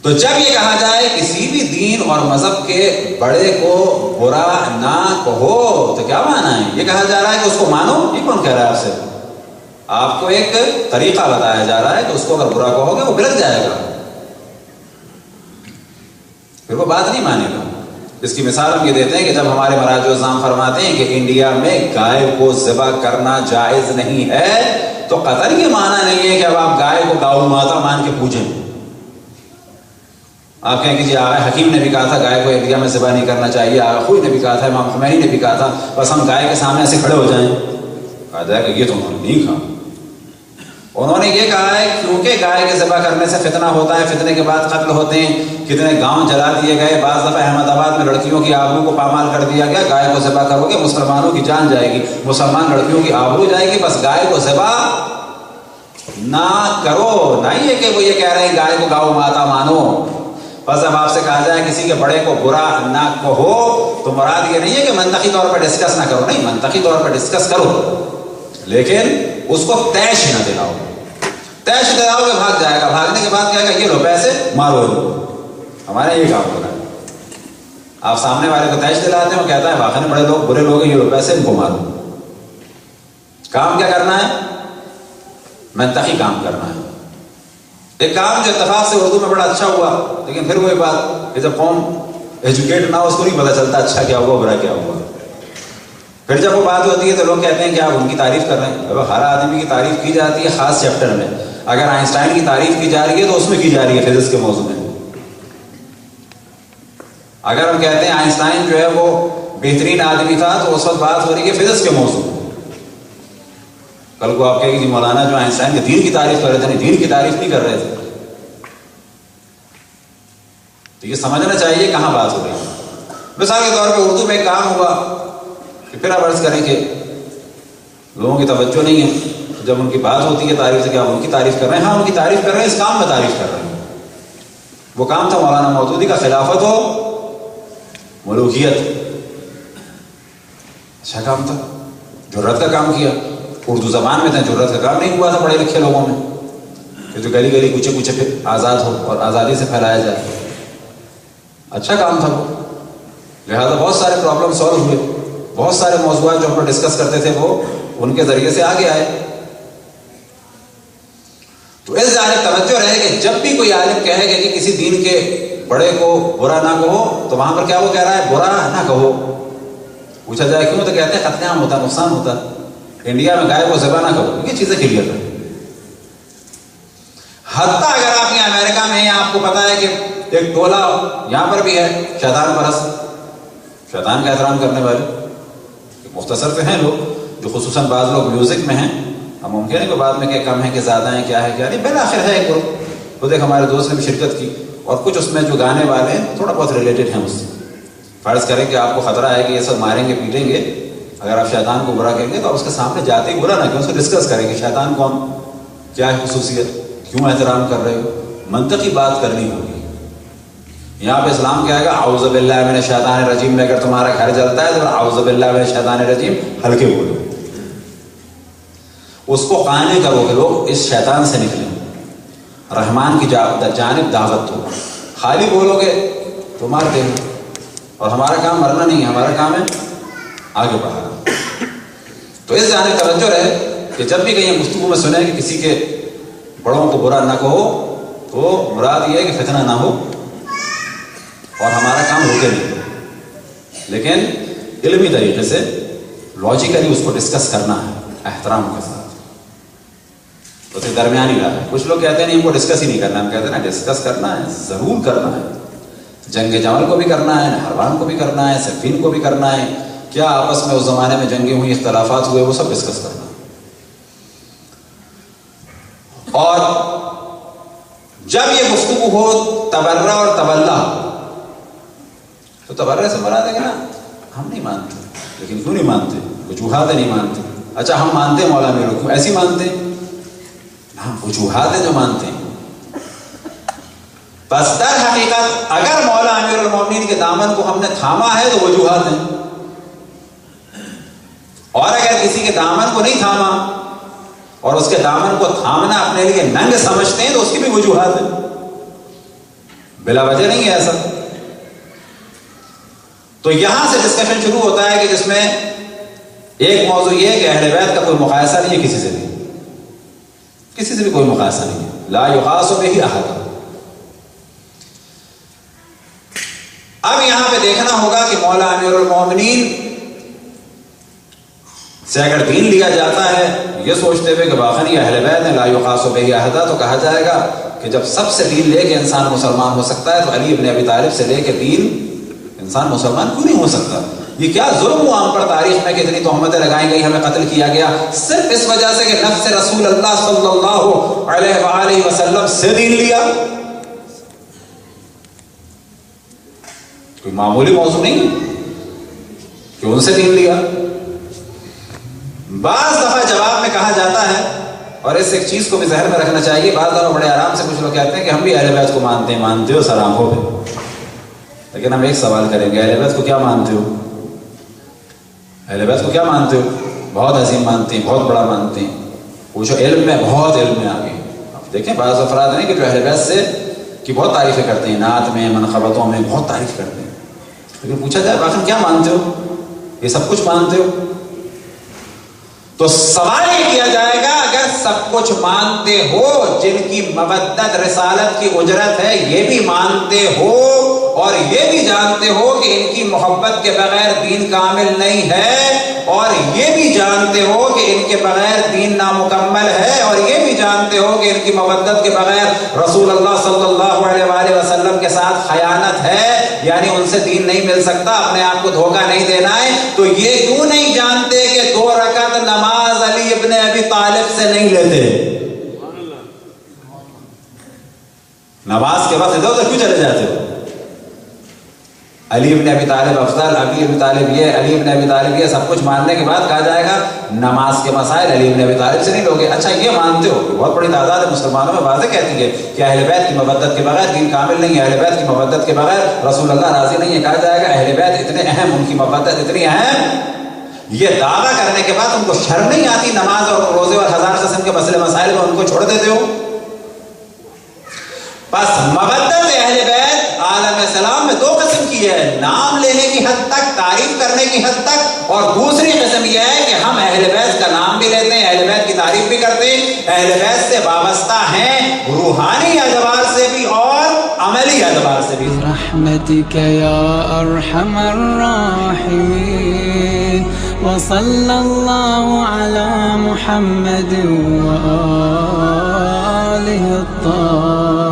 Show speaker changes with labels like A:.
A: تو جب یہ کہا جائے کسی بھی دین اور مذہب کے بڑے کو برا نہ کہو تو کیا مانا ہے؟ یہ کہا جا رہا ہے کہ اس کو مانو؟ یہ کون کہہ رہا ہے آپ سے؟ آپ کو ایک طریقہ بتایا جا رہا ہے کہ اس کو اگر برا کہو گے وہ بلک جائے گا، پھر وہ بات نہیں مانے گا۔ اس کی مثال ہم یہ دیتے ہیں کہ جب ہمارے مراجع الزام فرماتے ہیں کہ انڈیا میں گائے کو ذبح کرنا جائز نہیں ہے، تو قطعی یہ معنی نہیں ہے کہ اب آپ گائے کو گاؤ ماتا مان کے پوجیں۔ آپ کہیں کہ جی آغا حکیم نے بھی کہا تھا گائے کو انڈیا میں ذبح نہیں کرنا چاہیے، آغا خوئی نے بھی کہا تھا، امام خمینی نے بھی کہا تھا، بس ہم گائے کے سامنے ایسے کھڑے ہو جائیں۔ کہا جائے کہ یہ تو انہوں نے نہیں کہا، انہوں نے یہ کہا ہے کیونکہ گائے کے ذبح کرنے سے فتنہ ہوتا ہے، فتنے کے بعد قتل ہوتے ہیں، کتنے گاؤں جلا دیے گئے، بعض دفعہ احمد آباد میں لڑکیوں کی آبرو کو پامال کر دیا گیا، گائے کو ذبح کرو گے مسلمانوں کی جان جائے گی، مسلمان لڑکیوں کی آبرو جائے گی، بس گائے کو ذبح نہ کرو۔ نہیں ہے کہ وہ یہ کہہ رہے ہیں گائے کو گاؤ ماتا مانو۔ بس اب آپ سے کہا جائے کسی کے بڑے کو برا نہ کہو تو مراد یہ نہیں ہے کہ منطقی طور پر ڈسکس نہ کرو، نہیں، منطقی طور پر ڈسکس کرو، لیکن اس کو تیش نہ دلاؤ۔ تیش دلاؤ کہ بھاگ جائے گا، بھاگنے کے بعد کیا کہ یہ لو پیسے مارو لو۔ ہمارے یہ کام ہو رہا ہے، آپ سامنے والے کو تیش دلاتے ہیں، وہ کہتا ہے واقعی بڑے لوگ برے لوگ ہیں، یہ لو پیسے ان کو مارو۔ کام کیا کرنا ہے؟ منطقی کام کرنا ہے۔ ایک کام جو اتفاق سے اردو میں بڑا اچھا ہوا، لیکن پھر وہی بات کہ جب قوم ایجوکیٹ نہ ہو اس کو نہیں پتہ چلتا اچھا کیا ہوا برا کیا ہوا۔ پھر جب وہ بات ہوتی ہے تو لوگ کہتے ہیں کہ آپ ان کی تعریف کر رہے ہیں۔ اب ہر آدمی کی تعریف کی جاتی ہے خاص چیپٹر میں، اگر آئنسٹائن کی تعریف کی جا رہی ہے تو اس میں کی جا رہی ہے فزکس کے موضوع میں۔ اگر ہم کہتے ہیں آئنسٹائن جو ہے وہ بہترین آدمی تھا تو اس وقت بات ہو رہی ہے فزکس کے موضوع میں۔ کل کو آپ کہیں کہ مولانا جو آئنسٹائن کے دین کی تعریف کر رہے تھے، نہیں، دین کی تعریف نہیں کر رہے تھے۔ تو یہ سمجھنا چاہیے کہاں بات ہو رہی ہے۔ مثال کے طور پہ اردو میں ایک کام ہوا کہ پھر آپ عرض کریں کہ لوگوں کی توجہ نہیں ہے، جب ان کی بات ہوتی ہے تعریف سے کہ آپ ان کی تعریف کر رہے ہیں، ہاں ان کی تعریف کر رہے ہیں، اس کام میں تعریف کر رہے ہیں۔ وہ کام تھا مولانا مودودی کا خلافت ہو ملوکیت، اچھا کام تھا، جرات کا کام کیا۔ اردو زبان میں تھا، جرات کا کام نہیں ہوا تھا پڑھے لکھے لوگوں میں کہ جو گلی گلی کوچے کوچے پہ آزاد ہو اور آزادی سے پھیلایا جائے۔ اچھا کام تھا وہ، لہذا بہت سارے پرابلم سالو ہوئے، بہت سارے موضوعات جو ہم لوگ ڈسکس کرتے تھے وہ ان کے ذریعے سے آگے آئے۔ تو اس جانب توجہ رہے کہ جب بھی کوئی عالم کہے گا کہ کسی دین کے بڑے کو برا نہ کہو تو وہاں پر کیا وہ کہہ رہا ہے؟ برا نہ کہو۔ پوچھا جائے کیوں تو کہتے ہیں قتل عام ہوتا، نقصان ہوتا، انڈیا میں گائے کو ذبح نہ کرو۔ یہ چیزیں کلیئر ہے۔ حتیٰ اگر آپ یہاں امریکہ میں ہیں، آپ کو پتا ہے کہ ایک ٹولہ یہاں پر بھی ہے شیطان پرست، شیطان کا احترام کرنے والے، مختصر سے ہیں لوگ جو خصوصاً بعض لوگ میوزک میں ہیں، ہم ممکن ہے کہ بعد میں کہ کم ہے کہ زیادہ ہیں، کیا ہے کیا نہیں، بالآخر ہے ایک گروپ۔ خود ایک ہمارے دوست نے بھی شرکت کی، اور کچھ اس میں جو گانے والے ہیں تھوڑا بہت ریلیٹڈ ہیں اس سے۔ فرض کریں کہ آپ کو خطرہ ہے کہ یہ سب ماریں گے پیٹیں گے، اگر آپ شیطان کو برا کہیں گے تو آپ اس کے سامنے جاتے ہی برا نہ کریں، اس کو ڈسکس کریں گے شیطان کون، کیا ہے خصوصیت، کیوں احترام کر رہے ہو، منطقی بات کرنی ہوگی۔ یہاں پہ اسلام کیا ہے گا؟ اعوذ باللہ من الشیطان الرجیم میں اگر تمہارا گھر جلتا ہے تو اعوذ باللہ من الشیطان الرجیم ہلکے بولو، اس کو قانے کرو کہ لوگ اس شیطان سے نکلیں، رحمان کی جانب دعوت دو۔ خالی بولو گے تو مارتے ہیں، اور ہمارا کام مرنا نہیں ہے، ہمارا کام ہے آگے بڑھانا۔ تو اس جانب توجہ رہے کہ جب بھی کہیں گفتگو میں سنیں کہ کسی کے بڑوں کو برا نہ کہو تو مراد یہ ہے کہ فتنہ نہ ہو اور ہمارا کام رکے نہیں، لیکن علمی طریقے سے لاجیکلی اس کو ڈسکس کرنا ہے احترام کے ساتھ۔ تو درمیانی رہا ہے۔ کچھ لوگ کہتے ہیں نہیں ہم کو ڈسکس ہی نہیں کرنا، ہم کہتے ہیں نا ڈسکس کرنا ہے، ضرور کرنا ہے۔ جنگ جمل کو بھی کرنا ہے، نہروان کو بھی کرنا ہے، صفین کو بھی کرنا ہے، کیا آپس میں اس زمانے میں جنگیں ہوئی، اختلافات ہوئے، وہ سب ڈسکس کرنا ہے۔ اور جب یہ گفتگو ہو تبرہ اور تبلہ، تو تبرہ سے مراد ہے کہ نا ہم نہیں مانتے، لیکن کیوں نہیں مانتے؟ وجوہات نہیں مانتے۔ اچھا ہم مانتے ہیں مولا میرے کیوں ایسی مانتے ہیں؟ ہم وجوہات ہیں جو مانتے ہیں۔ بس در حقیقت اگر مولا امیر المومنین کے دامن کو ہم نے تھاما ہے تو وجوہات ہیں، اور اگر کسی کے دامن کو نہیں تھاما اور اس کے دامن کو تھامنا اپنے لیے ننگ سمجھتے ہیں تو اس کی بھی وجوہات ہیں۔ بلا وجہ نہیں ہے ایسا. تو یہاں سے ڈسکشن شروع ہوتا ہے کہ جس میں ایک موضوع یہ ہے کہ اہل بیت کا کوئی مقایسہ نہیں ہے کسی سے بھی، کسی سے بھی کوئی مقایسہ نہیں ہے. لا یقاس بہ احد. اب یہاں پہ دیکھنا ہوگا کہ مولا امیر المومنین سے اگر دین لیا جاتا ہے یہ سوچتے ہوئے کہ باقی اہل بیت نے لا یقاس بہ احد، تو کہا جائے گا کہ جب سب سے دین لے کے انسان مسلمان ہو سکتا ہے تو علی ابن ابی طالب سے لے کے دین انسان مسلمان کیوں نہیں ہو سکتا؟ یہ کیا ظلم ہوا ہم پر تاریخ میں کہ اتنی تہمتیں لگائی گئی، ہمیں قتل کیا گیا صرف اس وجہ سے کہ نفس رسول اللہ صلی اللہ علیہ وآلہ وسلم سے دین لیا. کوئی معمولی موضوع نہیں کہ ان سے دین لیا. بعض دفعہ جواب میں کہا جاتا ہے، اور اس ایک چیز کو بھی ذہن میں رکھنا چاہیے، بعض دفعہ بڑے آرام سے کچھ لوگ کہتے ہیں کہ ہم بھی اہل بیت کو مانتے ہو سلام ہو گئے. لیکن ہم ایک سوال کریں گے، اہل بیت کو کیا مانتے ہو؟ اہل بیت کو کیا مانتے ہو؟ بہت عظیم مانتے ہیں، بہت بڑا مانتے ہیں، پوچھو علم میں بہت علم میں آگے. اب دیکھیں بعض افراد ہیں کہ جو اہل بیت سے کی بہت تعریفیں کرتے ہیں، نعت میں منقبتوں میں بہت تعریف کرتے ہیں، لیکن پوچھا جائے آخر کیا مانتے ہو؟ یہ سب کچھ مانتے ہو؟ تو سوال یہ کیا جائے گا اگر سب کچھ مانتے ہو، جن کی مودت رسالت کی اجرت ہے یہ بھی مانتے ہو، اور یہ بھی جانتے ہو کہ ان کی محبت کے بغیر دین کامل نہیں ہے، اور یہ بھی جانتے ہو کہ ان کے بغیر دین نامکمل ہے، اور یہ بھی جانتے ہو کہ ان کی مودت کے بغیر رسول اللہ صلی اللہ علیہ وآلہ وسلم کے ساتھ خیانت ہے، یعنی ان سے دین نہیں مل سکتا، اپنے آپ کو دھوکہ نہیں دینا ہے، تو یہ کیوں نہیں جانتے کہ 2 رکعت نماز علی ابن ابی طالب سے نہیں لیتے؟ نماز کے وقت ادھر ادھر کیوں چلے جاتے ہو؟ علی ابن ابی طالب افضل، علی ابن طالب یہ، علی ابن ابی طالب یہ، سب کچھ ماننے کے بعد کہا جائے گا نماز کے مسائل علی ابن ابی طالب سے نہیں لوگے. اچھا یہ مانتے ہو، بہت بڑی تعداد مسلمانوں میں واضح کہتی ہے کہ اہل بیت کی مودت کے بغیر دین کامل نہیں ہے، اہل بیت کی مودت کے بغیر رسول اللہ راضی نہیں ہے. کہا جائے گا اہل بیت اتنے اہم، ان کی مودت اتنی اہم، یہ دعویٰ کرنے کے بعد ان کو شرم نہیں آتی نماز اور روزے اور 1000 قسم کے مسئلے مسائل میں ان کو چھوڑ دیتے ہو؟ بس مودت اہل بیت عالم اسلام میں 2 قسم کی ہے، نام لینے کی حد تک، تعریف کرنے کی حد تک، اور دوسری قسم یہ ہے کہ ہم اہل بیت کا نام بھی لیتے ہیں، اہل بیت کی تعریف بھی کرتے ہیں، اہل بیت سے وابستہ ہیں روحانی اعتبار سے بھی اور عملی اعتبار سے بھی.
B: برحمتک یا ارحم الراحمین وصلی اللہ علی محمد وآلہ الطاہرین.